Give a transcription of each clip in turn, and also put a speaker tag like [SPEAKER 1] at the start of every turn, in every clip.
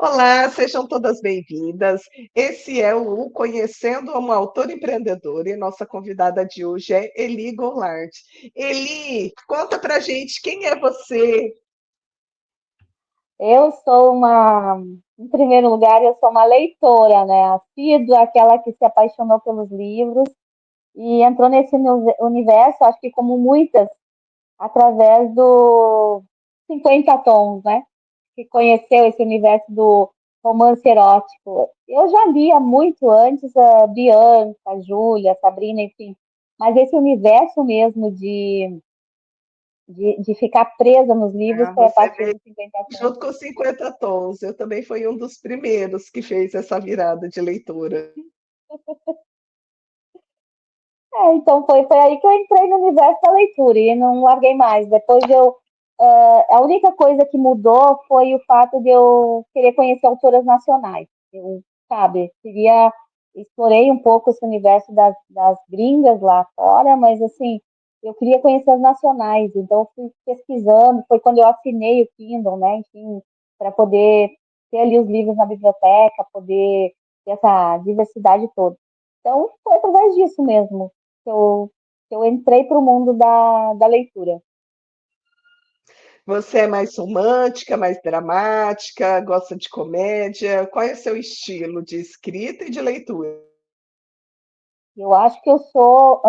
[SPEAKER 1] Olá, sejam todas bem-vindas. Esse é o Conhecendo uma Autora Empreendedora e nossa convidada de hoje é Eli Goulart. Eli, conta pra gente quem é você.
[SPEAKER 2] Eu sou em primeiro lugar, eu sou uma leitora, né? Assídua, aquela que se apaixonou pelos livros e entrou nesse universo, acho que como muitas, através do 50 Tons, né? Que conheceu esse universo do romance erótico. Eu já lia muito antes a Bianca, a Júlia, a Sabrina, enfim. Mas esse universo mesmo de ficar presa nos livros
[SPEAKER 1] Ah,
[SPEAKER 2] foi a
[SPEAKER 1] você
[SPEAKER 2] partir
[SPEAKER 1] veio
[SPEAKER 2] dos 50 Tons.
[SPEAKER 1] junto com 50 tons. Eu também fui um dos primeiros que fez essa virada de leitura.
[SPEAKER 2] Então foi aí que eu entrei no universo da leitura e não larguei mais. A única coisa que mudou foi o fato de eu querer conhecer autoras nacionais. Eu, sabe, explorei um pouco esse universo das gringas lá fora, mas assim, eu queria conhecer as nacionais, então eu fui pesquisando, foi quando eu assinei o Kindle, né, enfim, para poder ter ali os livros na biblioteca, poder ter essa diversidade toda. Então, foi através disso mesmo que eu entrei para o mundo da leitura.
[SPEAKER 1] Você é mais romântica, mais dramática, gosta de comédia? Qual é o seu estilo de escrita e de leitura?
[SPEAKER 2] Eu acho que eu sou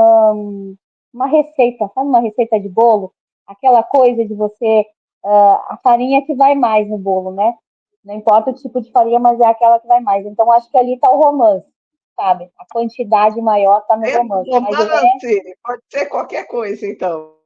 [SPEAKER 2] uma receita, sabe uma receita de bolo? Aquela coisa de você, a farinha que vai mais no bolo, né? Não importa o tipo de farinha, mas é aquela que vai mais. Então, acho que ali está o romance, sabe? A quantidade maior está no
[SPEAKER 1] Dentro do
[SPEAKER 2] romance. Mas eu
[SPEAKER 1] romance, pode ser qualquer coisa, então.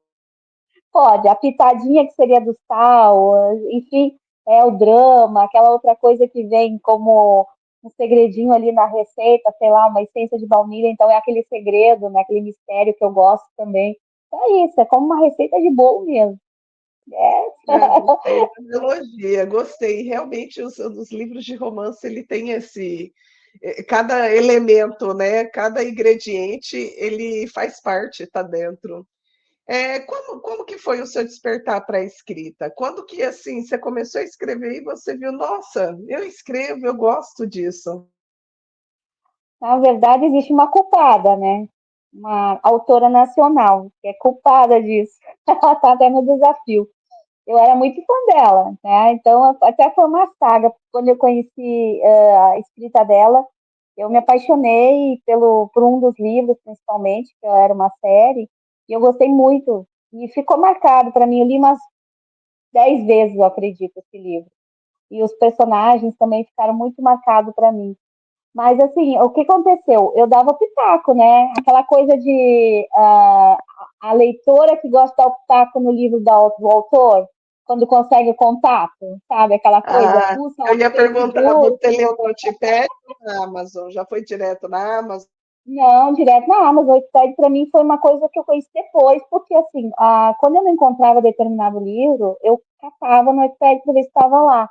[SPEAKER 2] pode, a pitadinha que seria do sal, enfim, é o drama, aquela outra coisa que vem como um segredinho ali na receita, sei lá, uma essência de baunilha, então é aquele segredo, né, aquele mistério que eu gosto também. Então é isso, é como uma receita de bolo mesmo. É.
[SPEAKER 1] Ah, gostei da analogia, gostei. Realmente, os livros de romance, ele tem cada elemento, né? Cada ingrediente, ele faz parte, está dentro. Como que foi o seu despertar para a escrita? Quando que, assim, você começou a escrever e você viu, nossa, eu escrevo, eu gosto disso.
[SPEAKER 2] Na verdade, existe uma culpada, né? Uma autora nacional que é culpada disso. Ela está até no desafio. Eu era muito fã dela, né? Então, até foi uma saga. Quando eu conheci a escrita dela, eu me apaixonei por um dos livros, principalmente, que era uma série, e eu gostei muito. E ficou marcado para mim. Eu li umas 10 vezes, eu acredito, esse livro. E os personagens também ficaram muito marcados para mim. Mas, assim, o que aconteceu? Eu dava pitaco, né? Aquela coisa de a leitora que gosta de dar o pitaco no livro do autor, quando consegue o contato, sabe? Aquela coisa,
[SPEAKER 1] Ah,
[SPEAKER 2] fuça
[SPEAKER 1] eu
[SPEAKER 2] lá no
[SPEAKER 1] ia perguntar,
[SPEAKER 2] Facebook.
[SPEAKER 1] você leu no Notepad ou na Amazon? Já foi direto na Amazon?
[SPEAKER 2] Não, direto na Amazon. O Wattpad para mim foi uma coisa que eu conheci depois, porque assim, quando eu não encontrava determinado livro, eu catava no Wattpad para ver se estava lá.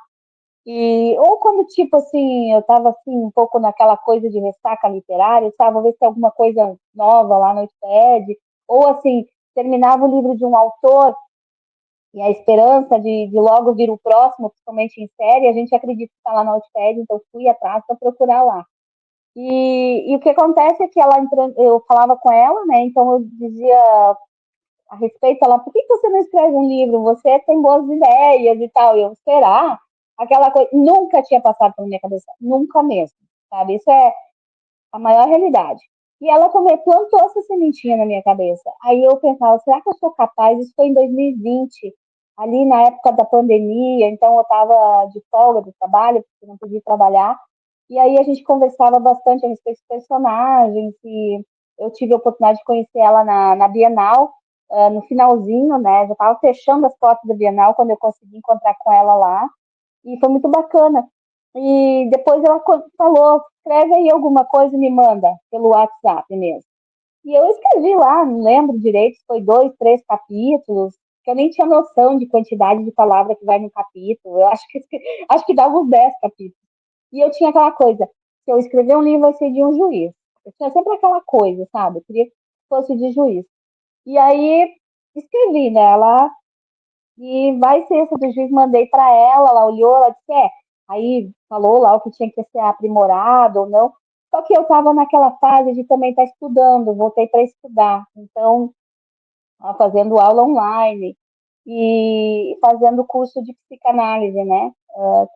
[SPEAKER 2] Ou quando, tipo assim, eu tava assim, um pouco naquela coisa de ressaca literária, sabe? Vou ver se tem alguma coisa nova lá no Wattpad. Ou assim, terminava o livro de um autor e a esperança de logo vir o próximo, principalmente em série, a gente acredita que está lá no Wattpad, então fui atrás para procurar lá. E o que acontece é que eu falava com ela, né? Então eu dizia a respeito, ela, por que você não escreve um livro? Você tem boas ideias e tal. Eu, será? Aquela coisa, nunca tinha passado pela minha cabeça, nunca mesmo, sabe? Isso é a maior realidade. E ela plantou essa sementinha na minha cabeça. Aí eu pensava, será que eu sou capaz? Isso foi em 2020, ali na época da pandemia, então eu estava de folga do trabalho, porque não podia trabalhar. E aí a gente conversava bastante a respeito dos personagens, e eu tive a oportunidade de conhecer ela na Bienal, no finalzinho, né? Já estava fechando as portas da Bienal quando eu consegui encontrar com ela lá. E foi muito bacana. E depois ela falou, escreve aí alguma coisa e me manda pelo WhatsApp mesmo. E eu escrevi lá, não lembro direito, se foi 2, 3 capítulos, que eu nem tinha noção de quantidade de palavra que vai no capítulo. Eu acho que dava uns 10 capítulos. E eu tinha aquela coisa, se eu escrever um livro vai ser de um juiz. Eu tinha sempre aquela coisa, sabe? Eu queria que fosse de juiz. E aí escrevi, né? Ela e vai ser essa do juiz, mandei para ela olhou, ela disse, Aí falou lá o que tinha que ser aprimorado ou não. Só que eu estava naquela fase de também estar estudando, voltei para estudar. Então, fazendo aula online e fazendo curso de psicanálise, né,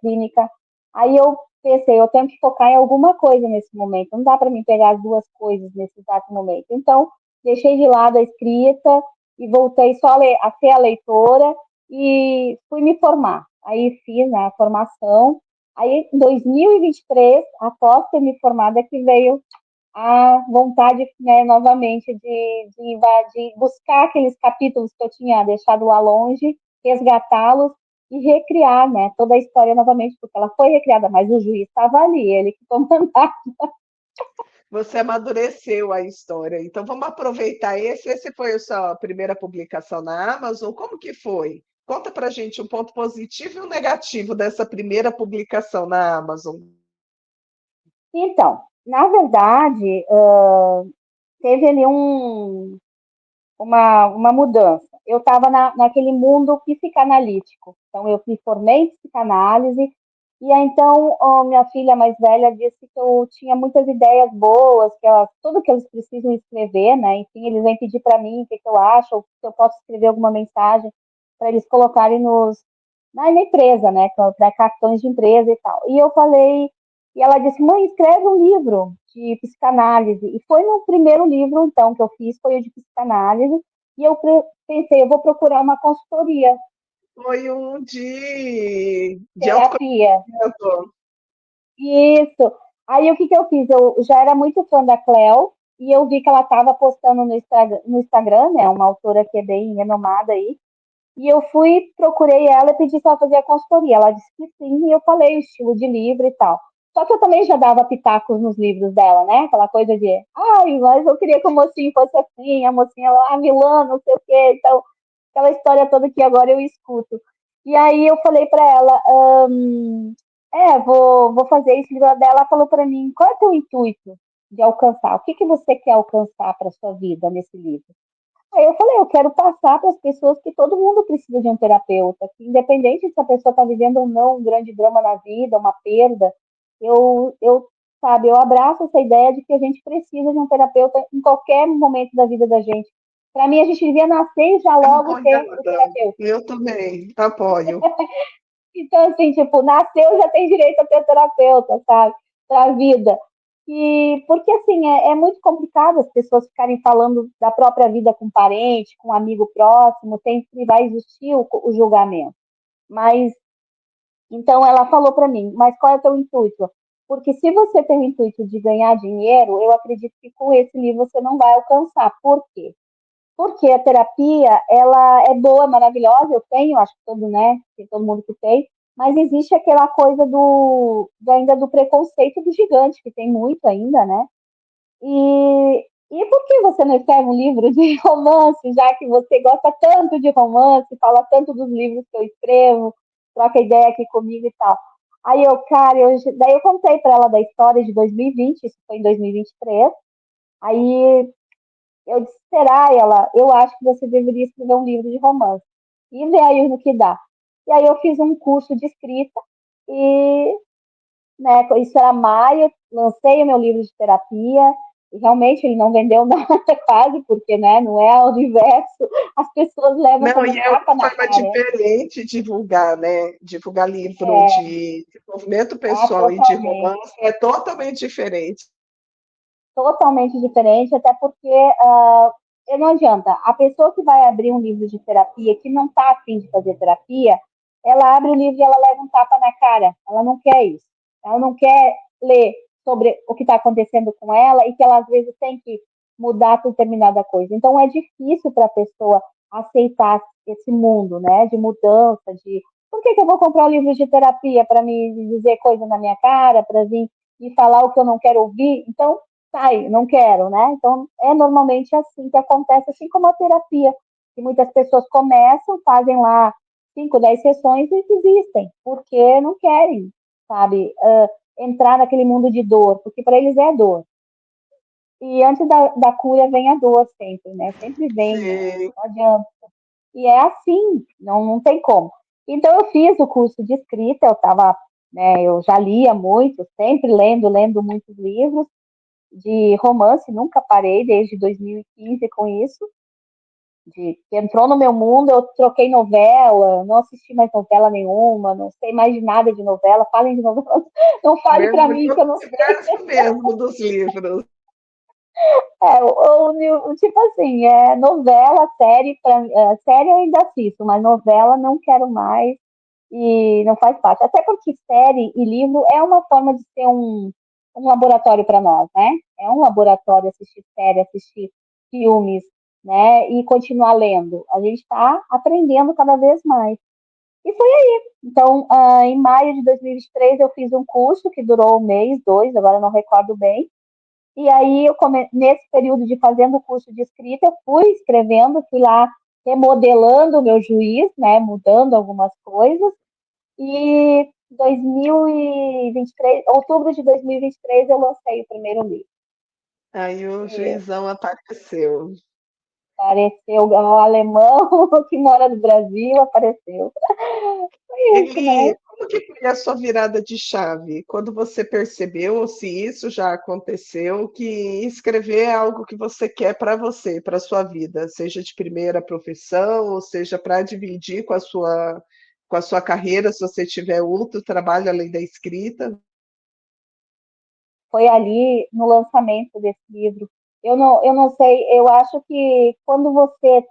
[SPEAKER 2] clínica. Aí eu pensei, eu tenho que focar em alguma coisa nesse momento, não dá para mim pegar as duas coisas nesse exato momento. Então, deixei de lado a escrita e voltei só a ser a leitora e fui me formar. Aí fiz, né, a formação. Aí, em 2023, após ter me formado, é que veio a vontade, né, novamente de invadir, buscar aqueles capítulos que eu tinha deixado lá longe, resgatá-los e recriar, né, toda a história novamente, porque ela foi recriada, mas o juiz estava ali, ele que comandava.
[SPEAKER 1] Você amadureceu a história. Então vamos aproveitar esse. Esse foi a sua primeira publicação na Amazon. Como que foi? Conta pra gente um ponto positivo e um negativo dessa primeira publicação na Amazon.
[SPEAKER 2] Então, na verdade, teve ali uma mudança. Eu estava naquele mundo psicanalítico. Então, eu me formei em psicanálise, e aí, então, minha filha mais velha disse que eu tinha muitas ideias boas, que tudo que eles precisam escrever, né? Enfim, eles vêm pedir para mim o que eu acho, ou se eu posso escrever alguma mensagem para eles colocarem na empresa, né? Para cartões de empresa e tal. E eu falei, e ela disse, mãe, escreve um livro de psicanálise. E foi no primeiro livro, então, que eu fiz, foi o de psicanálise. E eu pensei, eu vou procurar uma consultoria,
[SPEAKER 1] Foi um de
[SPEAKER 2] terapia.
[SPEAKER 1] autoconhecimento.
[SPEAKER 2] Isso. Aí o que que eu fiz? Eu já era muito fã da Cleo e eu vi que ela estava postando no Instagram, né? Uma autora que é bem renomada aí. E eu fui, procurei ela e pedi se ela fazia consultoria. Ela disse que sim, e eu falei o estilo de livro e tal. Só que eu também já dava pitacos nos livros dela, né? Aquela coisa de, ai, mas eu queria que o mocinho fosse assim, a mocinha lá, a vilã, não sei o quê. Então, aquela história toda que agora eu escuto. E aí eu falei para ela, vou fazer isso. Ela falou para mim, qual é o teu intuito de alcançar? O que que você quer alcançar para sua vida nesse livro? Aí eu falei, eu quero passar para as pessoas que todo mundo precisa de um terapeuta, que independente se a pessoa está vivendo ou não um grande drama na vida, uma perda, sabe, eu abraço essa ideia de que a gente precisa de um terapeuta em qualquer momento da vida da gente. Para mim, a gente devia nascer e já logo ter o
[SPEAKER 1] Apoiada.
[SPEAKER 2] terapeuta.
[SPEAKER 1] Eu também apoio.
[SPEAKER 2] Então, assim, tipo, nasceu já tem direito a ter terapeuta, sabe? Para a vida. E porque assim é muito complicado as pessoas ficarem falando da própria vida com parente, com amigo próximo, sempre vai existir o julgamento. Mas então ela falou para mim, mas qual é o teu intuito? Porque se você tem o intuito de ganhar dinheiro, eu acredito que com esse livro você não vai alcançar. Por quê? Porque a terapia, ela é boa, maravilhosa, eu tenho, acho que todo, né, tem todo mundo que tem, mas existe aquela coisa ainda do preconceito do gigante, que tem muito ainda, né? E por que você não escreve um livro de romance, já que você gosta tanto de romance, fala tanto dos livros que eu escrevo, troca ideia aqui comigo e tal? Aí eu, cara, daí eu contei para ela da história de 2020, isso foi em 2023. Aí eu disse, será ela? Eu acho que você deveria escrever um livro de romance. E ver aí no que dá. E aí eu fiz um curso de escrita e, né, isso era maio, lancei o meu livro de terapia. E realmente ele não vendeu nada quase, porque, né, não é o universo. As pessoas levam
[SPEAKER 1] Não,
[SPEAKER 2] como
[SPEAKER 1] e é
[SPEAKER 2] tapa
[SPEAKER 1] uma
[SPEAKER 2] na
[SPEAKER 1] forma
[SPEAKER 2] cara.
[SPEAKER 1] diferente de divulgar, né? Divulgar livro
[SPEAKER 2] É,
[SPEAKER 1] de desenvolvimento pessoal e de
[SPEAKER 2] totalmente.
[SPEAKER 1] romance é totalmente diferente.
[SPEAKER 2] Totalmente diferente, até porque não adianta. A pessoa que vai abrir um livro de terapia, que não está afim de fazer terapia, ela abre o livro e ela leva um tapa na cara. Ela não quer isso. Ela não quer ler sobre o que está acontecendo com ela e que ela às vezes tem que mudar determinada coisa. Então é difícil para a pessoa aceitar esse mundo, né, de mudança, de por que eu vou comprar um livro de terapia para me dizer coisa na minha cara, para vir e falar o que eu não quero ouvir? Então sai, não quero, né? Então, é normalmente assim que acontece, assim como a terapia, que muitas pessoas começam, fazem lá 5, 10 sessões e desistem, porque não querem, sabe, entrar naquele mundo de dor, porque para eles é dor. E antes da cura vem a dor sempre, né? Sempre vem,
[SPEAKER 1] Sim.
[SPEAKER 2] não adianta. E é assim, não tem como. Então, eu fiz o curso de escrita, eu estava né? Eu já lia muito, sempre lendo muitos livros de romance, nunca parei desde 2015 com isso. Que entrou no meu mundo, eu troquei novela, não assisti mais novela nenhuma, não sei mais de nada de novela, falem de novela, não fale para mim
[SPEAKER 1] Mergulhou
[SPEAKER 2] que eu não
[SPEAKER 1] no
[SPEAKER 2] sei.
[SPEAKER 1] universo mesmo dos livros.
[SPEAKER 2] Tipo assim, novela, série, série eu ainda assisto, mas novela não quero mais e não faz parte. Até porque série e livro é uma forma de ser um laboratório para nós, né? É um laboratório assistir série, assistir filmes, né? E continuar lendo. A gente está aprendendo cada vez mais. E foi aí. Então, em maio de 2023, eu fiz um curso que durou um mês, dois, agora não recordo bem. E aí, nesse período de fazendo o curso de escrita, eu fui escrevendo, fui lá remodelando o meu juiz, né? Mudando algumas coisas. E 2023, outubro de 2023, eu lancei o primeiro livro.
[SPEAKER 1] Aí o
[SPEAKER 2] E
[SPEAKER 1] juizão apareceu.
[SPEAKER 2] apareceu o alemão que mora no Brasil, apareceu. Foi isso, né?
[SPEAKER 1] Como que foi a sua virada de chave? Quando você percebeu, ou se isso já aconteceu, que escrever é algo que você quer para você, para a sua vida, seja de primeira profissão, ou seja para dividir com a sua carreira, se você tiver outro trabalho além da escrita?
[SPEAKER 2] Foi ali no lançamento desse livro. Eu não sei, eu acho que quando você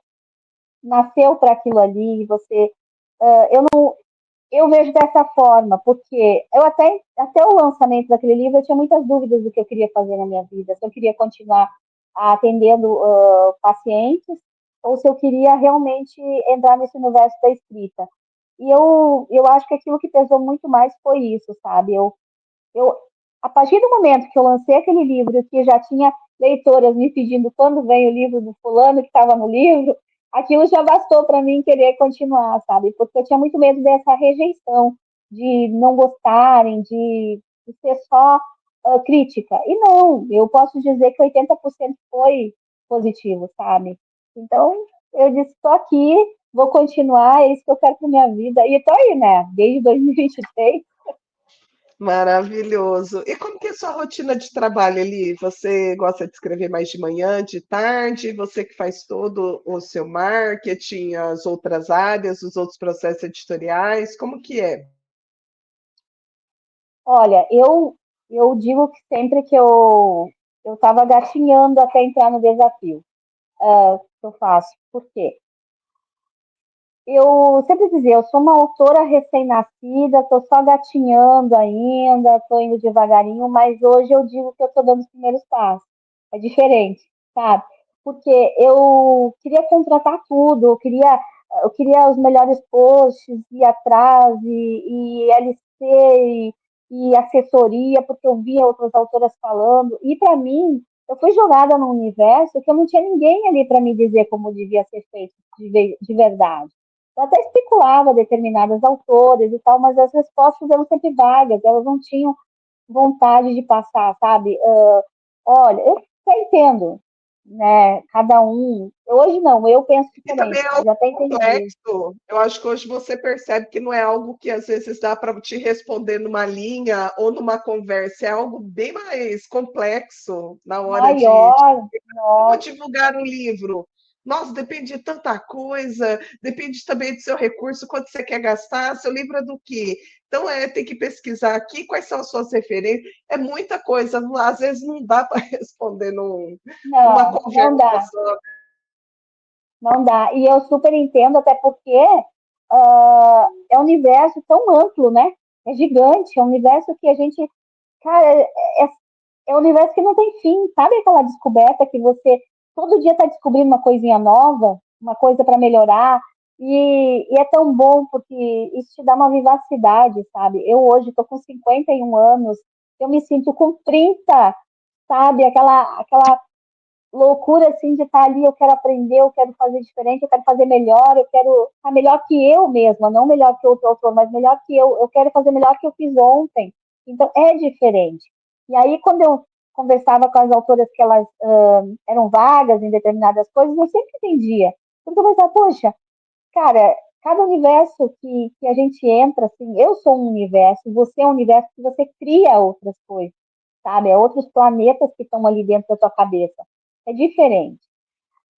[SPEAKER 2] nasceu para aquilo ali, eu vejo dessa forma, porque eu até o lançamento daquele livro eu tinha muitas dúvidas do que eu queria fazer na minha vida, se eu queria continuar atendendo pacientes ou se eu queria realmente entrar nesse universo da escrita. E eu acho que aquilo que pesou muito mais foi isso, sabe? Eu, a partir do momento que eu lancei aquele livro, que já tinha leitoras me pedindo quando vem o livro do fulano que estava no livro, aquilo já bastou para mim querer continuar, sabe? Porque eu tinha muito medo dessa rejeição, de não gostarem, de ser só crítica. E não, eu posso dizer que 80% foi positivo, sabe? Então, eu disse, estou aqui, vou continuar, é isso que eu quero para minha vida. E estou aí, né? Desde 2023.
[SPEAKER 1] Maravilhoso. E como que é a sua rotina de trabalho ali? Você gosta de escrever mais de manhã, de tarde? Você que faz todo o seu marketing, as outras áreas, os outros processos editoriais, como que é?
[SPEAKER 2] Olha, eu digo que sempre que eu estava gatinhando até entrar no desafio que eu faço. Por quê? Eu sempre dizia, eu sou uma autora recém-nascida, estou só gatinhando ainda, estou indo devagarinho, mas hoje eu digo que eu estou dando os primeiros passos. É diferente, sabe? Porque eu queria contratar tudo, eu queria os melhores posts, ir atrás, e LC, e assessoria, porque eu via outras autoras falando, e para mim, eu fui jogada num universo que eu não tinha ninguém ali para me dizer como devia ser feito de verdade. Eu até especulava determinadas autoras e tal, mas as respostas eram sempre vagas, elas não tinham vontade de passar, sabe? Olha, eu até entendo, né? Cada um. Hoje não, eu penso
[SPEAKER 1] E também
[SPEAKER 2] diferente,
[SPEAKER 1] é
[SPEAKER 2] mas
[SPEAKER 1] algo
[SPEAKER 2] eu até entendi.
[SPEAKER 1] complexo. Eu acho que hoje você percebe que não é algo que às vezes dá para te responder numa linha ou numa conversa, é algo bem mais complexo na hora de
[SPEAKER 2] Maior,
[SPEAKER 1] como
[SPEAKER 2] nossa,
[SPEAKER 1] divulgar um livro. Nossa, depende de tanta coisa, depende também do seu recurso, quanto você quer gastar, seu livro é do quê? Então, tem que pesquisar aqui quais são as suas referências, é muita coisa, às vezes não dá para responder numa
[SPEAKER 2] não, não
[SPEAKER 1] conversa
[SPEAKER 2] dá,
[SPEAKER 1] só.
[SPEAKER 2] não dá. E eu super entendo, até porque é um universo tão amplo, né? É gigante, é um universo que a gente, cara, é um universo que não tem fim. Sabe aquela descoberta que você todo dia está descobrindo uma coisinha nova, uma coisa para melhorar? E é tão bom porque isso te dá uma vivacidade, sabe? Eu hoje estou com 51 anos, eu me sinto com 30, sabe? Aquela loucura assim de estar ali, eu quero aprender, eu quero fazer diferente, eu quero fazer melhor, eu quero estar melhor que eu mesma, não melhor que outro autor, mas melhor que eu quero fazer melhor que eu fiz ontem. Então é diferente. E aí, quando eu conversava com as autoras que elas eram vagas em determinadas coisas, eu sempre entendia. Porque eu pensava, poxa, cara, cada universo que a gente entra, assim, eu sou um universo, você é um universo que você cria outras coisas, sabe? É outros planetas que estão ali dentro da tua cabeça. É diferente.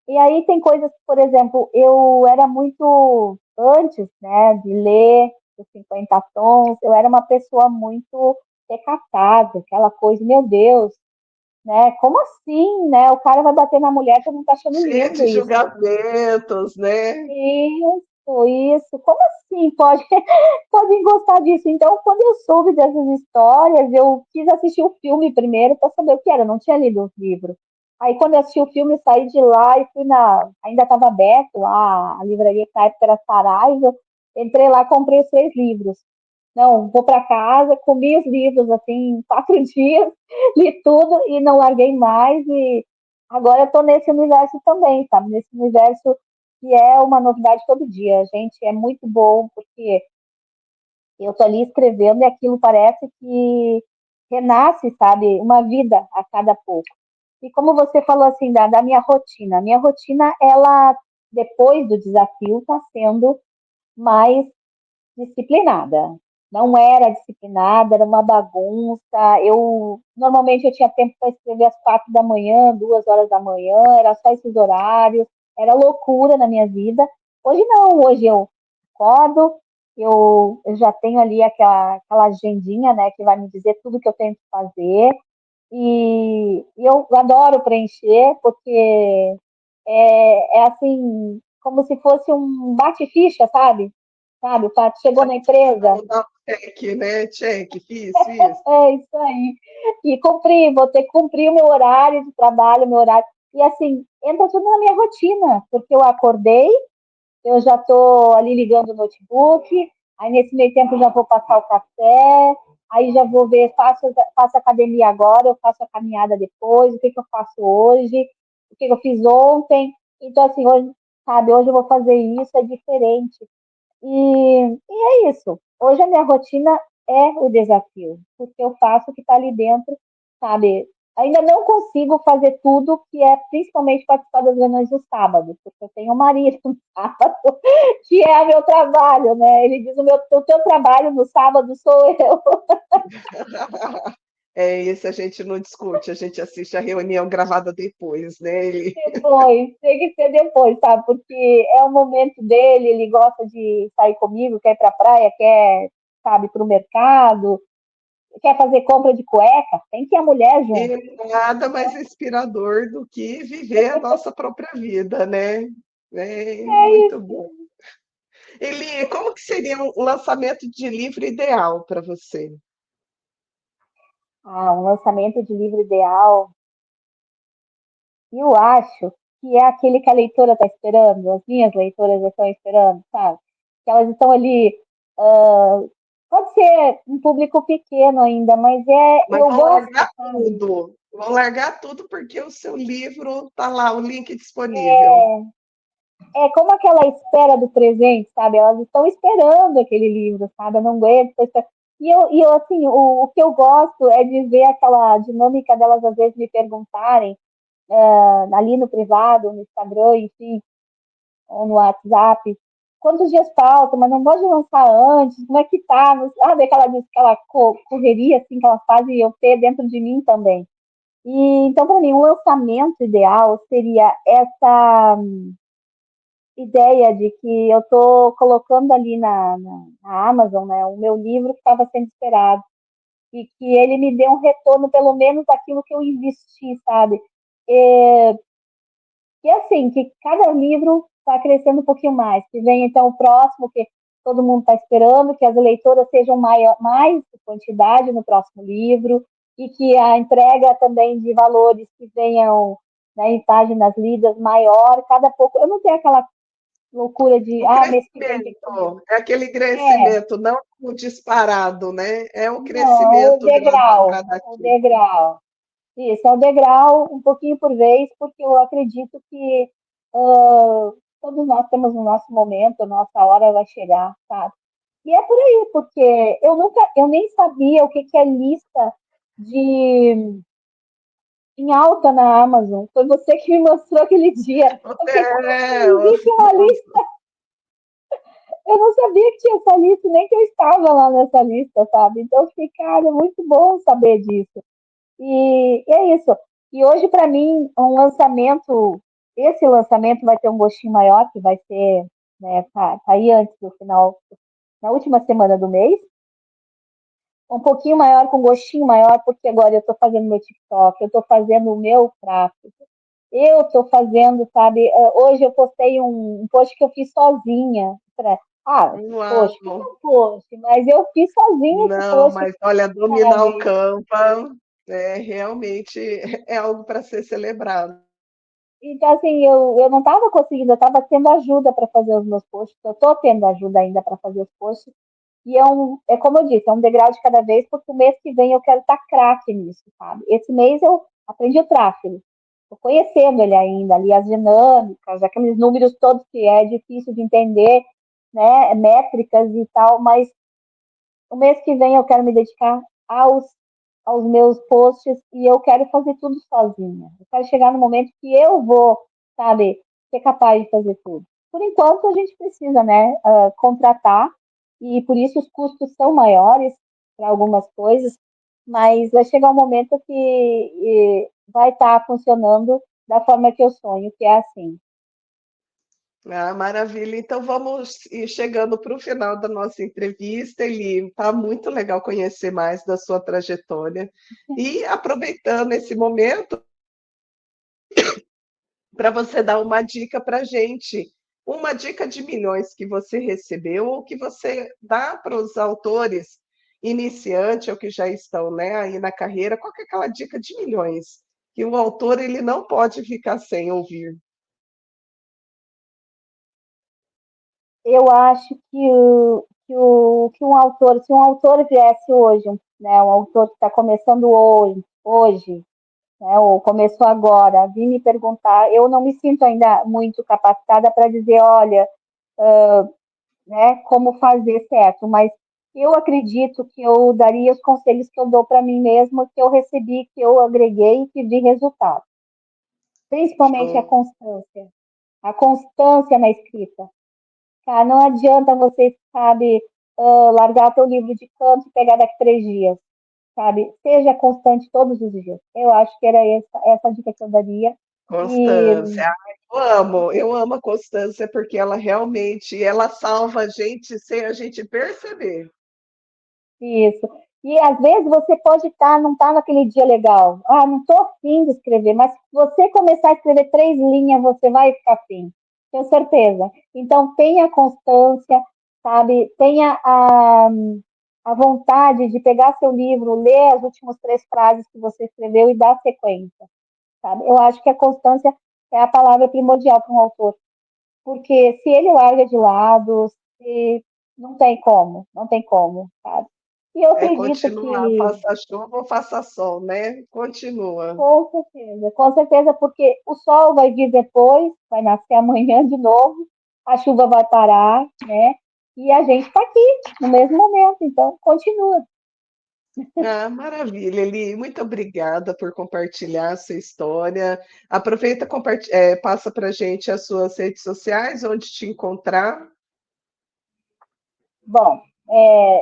[SPEAKER 2] E aí tem coisas, por exemplo, eu era muito, antes, né, de ler os 50 tons, eu era uma pessoa muito recatada, aquela coisa, meu Deus, né? Como assim, né? O cara vai bater na mulher que não tá achando
[SPEAKER 1] Cheia
[SPEAKER 2] lindo
[SPEAKER 1] de
[SPEAKER 2] isso.
[SPEAKER 1] julgamentos, né?
[SPEAKER 2] Isso. Como assim pode, pode gostar disso? Então, quando eu soube dessas histórias, eu quis assistir o filme primeiro para saber o que era. Eu não tinha lido os livros. Aí, quando eu assisti o filme, eu saí de lá e fui na. Ainda estava aberto lá, a livraria que na época era Saraiva. Entrei lá, comprei os 3 livros. Não, vou para casa, comi os livros assim, em 4 dias, li tudo e não larguei mais. E agora eu tô nesse universo também, sabe? Nesse universo que é uma novidade todo dia. Gente, é muito bom, porque eu tô ali escrevendo e aquilo parece que renasce, sabe? Uma vida a cada pouco. E como você falou assim, da minha rotina, ela, depois do desafio, está sendo mais disciplinada. Não era disciplinada, era uma bagunça. Normalmente eu tinha tempo para escrever às 4 da manhã, 2 horas da manhã, era só esses horários, era loucura na minha vida. Hoje não, hoje eu acordo, eu já tenho ali aquela agendinha, né, que vai me dizer tudo que eu tenho que fazer. E eu adoro preencher, porque é assim, como se fosse um bate-ficha, sabe? Sabe, o Pato chegou na empresa,
[SPEAKER 1] Vou dar um check, né? Check, fiz, fiz.
[SPEAKER 2] é isso aí. E cumpri, vou ter que cumprir o meu horário de trabalho, o meu horário. E assim, entra tudo na minha rotina, porque eu acordei, eu já estou ali ligando o notebook, aí nesse meio tempo já vou passar o café, aí já vou ver, faço academia agora, eu faço a caminhada depois, o que, que eu faço hoje, o que, que eu fiz ontem. Então, assim, hoje, sabe, hoje eu vou fazer isso, é diferente. E é isso. Hoje a minha rotina é o desafio, porque eu faço o que está ali dentro, sabe? Ainda não consigo fazer tudo, que é principalmente participar das reuniões no sábado, porque eu tenho um marido no sábado, que é o meu trabalho, né? Ele diz: o teu trabalho no sábado sou eu.
[SPEAKER 1] É, esse a gente não discute, a gente assiste a reunião gravada depois, né? Ele...
[SPEAKER 2] Depois, tem que ser depois, sabe? Porque é o momento dele, ele gosta de sair comigo, quer ir pra praia, quer, sabe, pro mercado, quer fazer compra de cueca, tem que ir a mulher junto.
[SPEAKER 1] E nada mais inspirador do que viver a nossa própria vida, né? É
[SPEAKER 2] É
[SPEAKER 1] muito
[SPEAKER 2] isso.
[SPEAKER 1] bom. Eli, como que seria um lançamento de livro ideal para você?
[SPEAKER 2] Ah, um lançamento de livro ideal, eu acho que é aquele que a leitora está esperando, as minhas leitoras já estão esperando, sabe? Que elas estão ali, ah, pode ser um público pequeno ainda, mas
[SPEAKER 1] Mas
[SPEAKER 2] eu
[SPEAKER 1] vão
[SPEAKER 2] gosto,
[SPEAKER 1] largar
[SPEAKER 2] sabe?
[SPEAKER 1] tudo. Vão largar tudo porque o seu livro está lá, o link disponível.
[SPEAKER 2] É como aquela espera do presente, sabe? Elas estão esperando aquele livro, sabe? Eu não aguento. E eu assim, o que eu gosto é de ver aquela dinâmica delas, às vezes, me perguntarem, ali no privado, no Instagram, enfim, ou no WhatsApp, quantos dias faltam, mas não pode lançar antes, como é que tá? Sabe aquela correria assim que elas fazem eu ter dentro de mim também. E então, para mim, um lançamento ideal seria essa ideia de que eu estou colocando ali na Amazon, né, o meu livro que estava sendo esperado e que ele me dê um retorno pelo menos daquilo que eu investi, sabe? E assim, que cada livro está crescendo um pouquinho mais, que vem então o próximo, que todo mundo está esperando, que as leitoras sejam mais quantidade no próximo livro, e que a entrega também de valores que venham, né, em páginas lidas maior, cada pouco. Eu não tenho aquela loucura de,
[SPEAKER 1] O
[SPEAKER 2] mês que vem tem que ter um livro.
[SPEAKER 1] crescimento, é aquele
[SPEAKER 2] É,
[SPEAKER 1] crescimento, não o disparado, né? É o
[SPEAKER 2] não,
[SPEAKER 1] crescimento
[SPEAKER 2] o
[SPEAKER 1] gradativo.
[SPEAKER 2] degrau. Isso, é o degrau, um pouquinho por vez, porque eu acredito que todos nós temos o nosso momento, a nossa hora vai chegar, sabe? E é por aí, porque eu nem sabia o que que é lista de em alta na Amazon. Foi você que me mostrou aquele dia. Eu fiquei, como assim?
[SPEAKER 1] É,
[SPEAKER 2] Existe uma lista? Eu não sabia que tinha essa lista, nem que eu estava lá nessa lista, sabe? Então, eu fiquei, cara, é muito bom saber disso. E é isso. E hoje, para mim, esse lançamento vai ter um gostinho maior, que vai ser, né, tá aí antes do final, na última semana do mês. Um pouquinho maior, com gostinho maior, porque agora eu estou fazendo meu TikTok, eu estou fazendo o meu tráfego, eu estou fazendo, sabe? Hoje eu postei um post que eu fiz sozinha.
[SPEAKER 1] Uau!
[SPEAKER 2] Post, como um post, mas eu fiz sozinha esse
[SPEAKER 1] Não,
[SPEAKER 2] post,
[SPEAKER 1] mas olha, dominar o
[SPEAKER 2] sabe?
[SPEAKER 1] Canva realmente é algo para ser celebrado.
[SPEAKER 2] Então, assim, eu não estava conseguindo, eu estava tendo ajuda para fazer os meus posts, eu estou tendo ajuda ainda para fazer os posts, e é como eu disse, é um degrau de cada vez, porque o mês que vem eu quero estar craque nisso, sabe? Esse mês eu aprendi o tráfego, estou conhecendo ele ainda, ali as dinâmicas, aqueles números todos que é difícil de entender, né? Métricas e tal, mas o mês que vem eu quero me dedicar aos meus posts e eu quero fazer tudo sozinha. Eu quero chegar no momento que eu vou, sabe, ser capaz de fazer tudo. Por enquanto, a gente precisa, né, contratar e por isso os custos são maiores para algumas coisas, mas vai chegar um momento que vai estar funcionando da forma que eu sonho, que é assim.
[SPEAKER 1] Ah, maravilha. Então vamos ir chegando para o final da nossa entrevista, Eli. Está muito legal conhecer mais da sua trajetória. E aproveitando esse momento, para você dar uma dica para a gente, uma dica de milhões que você recebeu ou que você dá para os autores iniciantes ou que já estão, né, aí na carreira, qual que é aquela dica de milhões que o autor ele não pode ficar sem ouvir?
[SPEAKER 2] Eu acho que um autor, se um autor viesse hoje, né, um autor que está começando hoje, né, ou começou agora, vir me perguntar, eu não me sinto ainda muito capacitada para dizer, olha, né, como fazer certo, mas eu acredito que eu daria os conselhos que eu dou para mim mesma, que eu recebi, que eu agreguei e que vi resultado. Principalmente
[SPEAKER 1] Show.
[SPEAKER 2] a constância na escrita. Tá? Não adianta você, sabe, largar teu livro de canto e pegar daqui 3 dias, sabe? Seja constante todos os dias. Eu acho que era essa dica que eu daria. E
[SPEAKER 1] Constância. Eu amo a Constância porque ela realmente, ela salva a gente sem a gente perceber.
[SPEAKER 2] isso. E às vezes você pode não estar naquele dia legal. Ah, não estou afim de escrever, mas se você começar a escrever 3 linhas, você vai ficar afim. Tenho certeza. Então tenha constância, sabe? Tenha a vontade de pegar seu livro, ler as últimas 3 frases que você escreveu e dar sequência, sabe? Eu acho que a constância é a palavra primordial para um autor, porque se ele larga de lado, não tem como, sabe? E eu
[SPEAKER 1] É
[SPEAKER 2] acredito
[SPEAKER 1] continuar,
[SPEAKER 2] que,
[SPEAKER 1] faça chuva ou faça sol, né? Continua.
[SPEAKER 2] com certeza, porque o sol vai vir depois, vai nascer amanhã de novo, a chuva vai parar, né? E a gente está aqui no mesmo momento, então continua.
[SPEAKER 1] Ah, maravilha, Eli. Muito obrigada por compartilhar a sua história. Aproveita, passa para a gente as suas redes sociais, onde te encontrar.
[SPEAKER 2] Bom,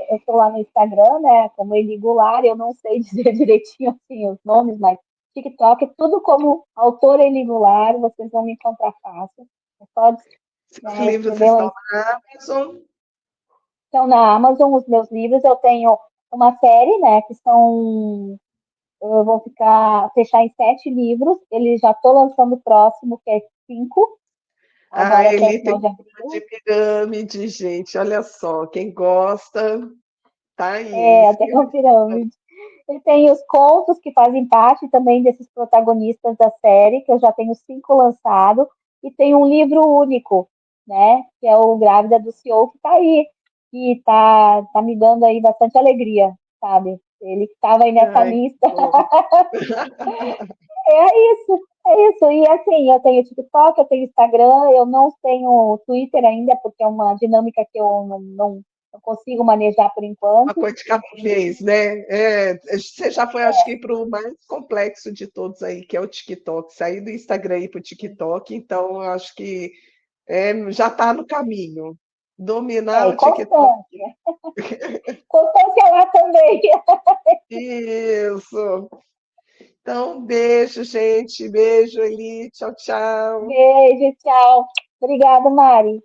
[SPEAKER 2] eu estou lá no Instagram, né, como Eli Goulart, eu não sei dizer direitinho assim os nomes, mas TikTok, tudo como autora Eli Goulart, vocês vão me encontrar fácil. É só,
[SPEAKER 1] Seus
[SPEAKER 2] né,
[SPEAKER 1] livros
[SPEAKER 2] escrever lá.
[SPEAKER 1] estão na Amazon.
[SPEAKER 2] Então, na Amazon, os meus livros, eu tenho uma série, né, vão fechar em 7 livros, eles já estou lançando o próximo, que é 5,
[SPEAKER 1] A
[SPEAKER 2] agora até o
[SPEAKER 1] Eli tem
[SPEAKER 2] final de
[SPEAKER 1] uma de
[SPEAKER 2] abril.
[SPEAKER 1] pirâmide, gente. Olha só, quem gosta, tá aí.
[SPEAKER 2] Até o pirâmide. E tem os contos que fazem parte também desses protagonistas da série, que eu já tenho 5 lançados, e tem um livro único, né? Que é o Grávida do CEO, que está aí, que tá me dando aí bastante alegria, sabe? Ele que estava aí nessa
[SPEAKER 1] Ai, que
[SPEAKER 2] lista.
[SPEAKER 1] bom.
[SPEAKER 2] É isso, é isso. E assim, eu tenho TikTok, eu tenho Instagram, eu não tenho Twitter ainda, porque é uma dinâmica que eu não consigo manejar por
[SPEAKER 1] Uma
[SPEAKER 2] enquanto.
[SPEAKER 1] coisa de cada vez, né? Você já foi, acho que, para o mais complexo de todos aí, que é o TikTok. Sair do Instagram e ir para o TikTok, então eu acho que já está no caminho. Dominar
[SPEAKER 2] E
[SPEAKER 1] o TikTok.
[SPEAKER 2] constância. Constância lá também.
[SPEAKER 1] Isso. Então, beijo, gente. Beijo, Eli. Tchau, tchau.
[SPEAKER 2] Beijo, tchau. Obrigada, Mari.